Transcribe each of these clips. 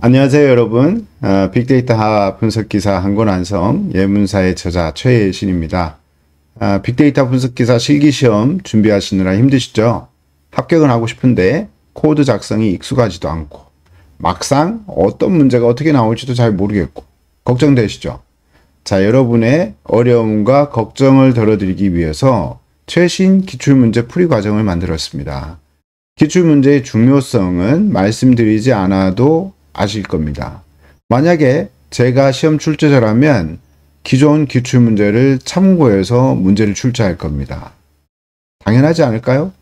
안녕하세요, 여러분. 빅데이터 분석기사 한권안성 예문사의 저자 최예신입니다. 빅데이터 분석기사 실기시험 준비하시느라 힘드시죠? 합격은 하고 싶은데 코드 작성이 익숙하지도 않고 막상 어떤 문제가 어떻게 나올지도 잘 모르겠고 걱정되시죠? 자, 여러분의 어려움과 걱정을 덜어드리기 위해서 최신 기출문제 풀이 과정을 만들었습니다. 기출문제의 중요성은 말씀드리지 않아도 아실 겁니다. 만약에 제가 시험 출제자라면 기존 기출문제를 참고해서 문제를 출제할 겁니다. 당연하지 않을까요?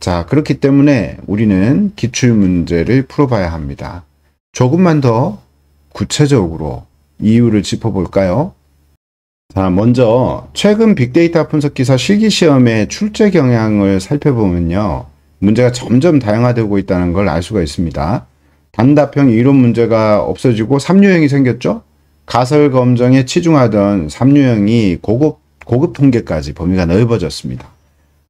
자, 그렇기 때문에 우리는 기출문제를 풀어봐야 합니다. 조금만 더 구체적으로 이유를 짚어볼까요? 자, 먼저 최근 빅데이터 분석기사 실기시험의 출제 경향을 살펴보면요. 문제가 점점 다양화되고 있다는 걸 알 수가 있습니다. 단답형 이론 문제가 없어지고 3류형이 생겼죠? 가설 검정에 치중하던 3류형이 고급 통계까지 범위가 넓어졌습니다.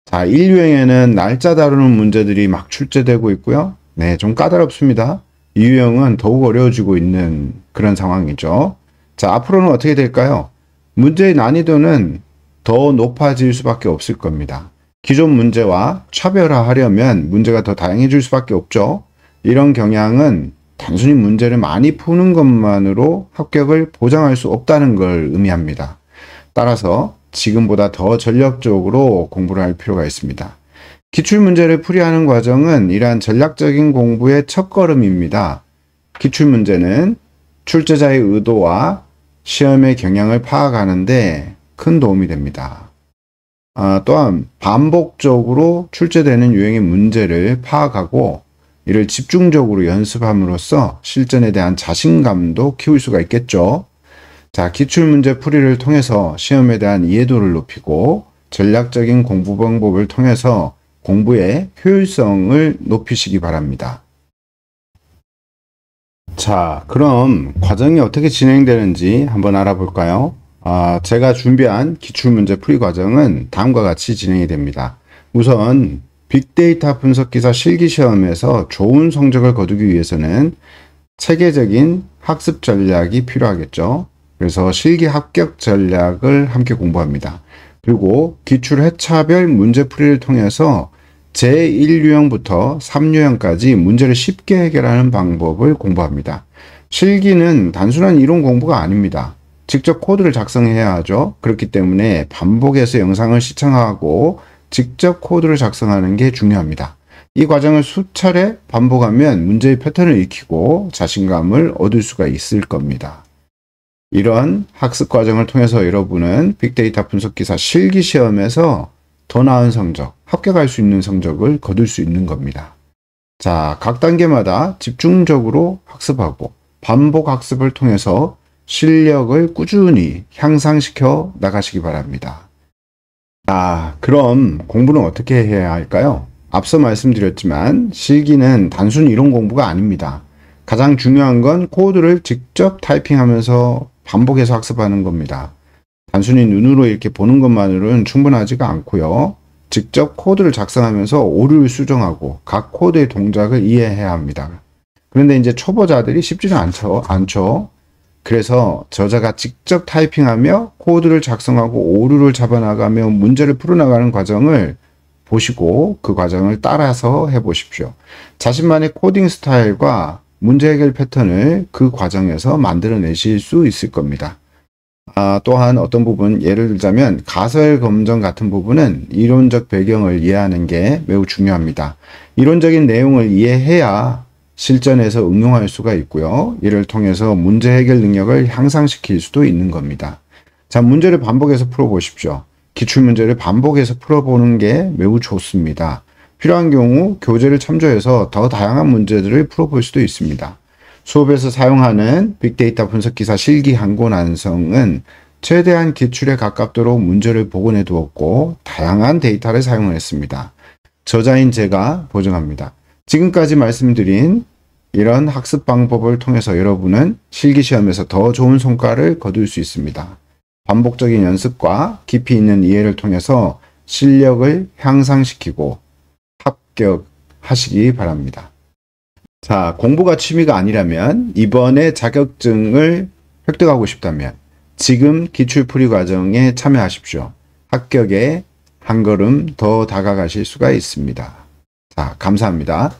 자, 1류형에는 날짜 다루는 문제들이 막 출제되고 있고요. 네, 좀 까다롭습니다. 2류형은 더욱 어려워지고 있는 그런 상황이죠. 자, 앞으로는 어떻게 될까요? 문제의 난이도는 더 높아질 수밖에 없을 겁니다. 기존 문제와 차별화하려면 문제가 더 다양해질 수밖에 없죠. 이런 경향은 단순히 문제를 많이 푸는 것만으로 합격을 보장할 수 없다는 걸 의미합니다. 따라서 지금보다 더 전략적으로 공부를 할 필요가 있습니다. 기출문제를 풀이하는 과정은 이러한 전략적인 공부의 첫걸음입니다. 기출문제는 출제자의 의도와 시험의 경향을 파악하는데 큰 도움이 됩니다. 또한 반복적으로 출제되는 유형의 문제를 파악하고 이를 집중적으로 연습함으로써 실전에 대한 자신감도 키울 수가 있겠죠. 자, 기출문제 풀이를 통해서 시험에 대한 이해도를 높이고 전략적인 공부 방법을 통해서 공부의 효율성을 높이시기 바랍니다. 자, 그럼 과정이 어떻게 진행되는지 한번 알아볼까요? 제가 준비한 기출문제 풀이 과정은 다음과 같이 진행이 됩니다. 우선 빅데이터 분석기사 실기시험에서 좋은 성적을 거두기 위해서는 체계적인 학습 전략이 필요하겠죠. 그래서 실기 합격 전략을 함께 공부합니다. 그리고 기출 회차별 문제풀이를 통해서 제1유형부터 3유형까지 문제를 쉽게 해결하는 방법을 공부합니다. 실기는 단순한 이론 공부가 아닙니다. 직접 코드를 작성해야 하죠. 그렇기 때문에 반복해서 영상을 시청하고 직접 코드를 작성하는 게 중요합니다. 이 과정을 수차례 반복하면 문제의 패턴을 익히고 자신감을 얻을 수가 있을 겁니다. 이런 학습 과정을 통해서 여러분은 빅데이터 분석기사 실기시험에서 더 나은 성적, 합격할 수 있는 성적을 거둘 수 있는 겁니다. 자, 각 단계마다 집중적으로 학습하고 반복 학습을 통해서 실력을 꾸준히 향상시켜 나가시기 바랍니다. 그럼 공부는 어떻게 해야 할까요? 앞서 말씀드렸지만 실기는 단순 이론 공부가 아닙니다. 가장 중요한 건 코드를 직접 타이핑하면서 반복해서 학습하는 겁니다. 단순히 눈으로 이렇게 보는 것만으로는 충분하지가 않고요. 직접 코드를 작성하면서 오류를 수정하고 각 코드의 동작을 이해해야 합니다. 그런데 이제 초보자들이 쉽지는 않죠. 그래서 저자가 직접 타이핑하며 코드를 작성하고 오류를 잡아나가며 문제를 풀어나가는 과정을 보시고 그 과정을 따라서 해보십시오. 자신만의 코딩 스타일과 문제 해결 패턴을 그 과정에서 만들어내실 수 있을 겁니다. 또한 어떤 부분, 예를 들자면 가설 검정 같은 부분은 이론적 배경을 이해하는 게 매우 중요합니다. 이론적인 내용을 이해해야 실전에서 응용할 수가 있고요. 이를 통해서 문제 해결 능력을 향상시킬 수도 있는 겁니다. 자, 문제를 반복해서 풀어보십시오. 기출문제를 반복해서 풀어보는 게 매우 좋습니다. 필요한 경우 교재를 참조해서 더 다양한 문제들을 풀어볼 수도 있습니다. 수업에서 사용하는 빅데이터 분석기사 실기 한권안성은 최대한 기출에 가깝도록 문제를 복원해 두었고 다양한 데이터를 사용했습니다. 저자인 제가 보증합니다. 지금까지 말씀드린 이런 학습 방법을 통해서 여러분은 실기시험에서 더 좋은 성과를 거둘 수 있습니다. 반복적인 연습과 깊이 있는 이해를 통해서 실력을 향상시키고 합격하시기 바랍니다. 자, 공부가 취미가 아니라면 이번에 자격증을 획득하고 싶다면 지금 기출풀이 과정에 참여하십시오. 합격에 한 걸음 더 다가가실 수가 있습니다. 자, 감사합니다.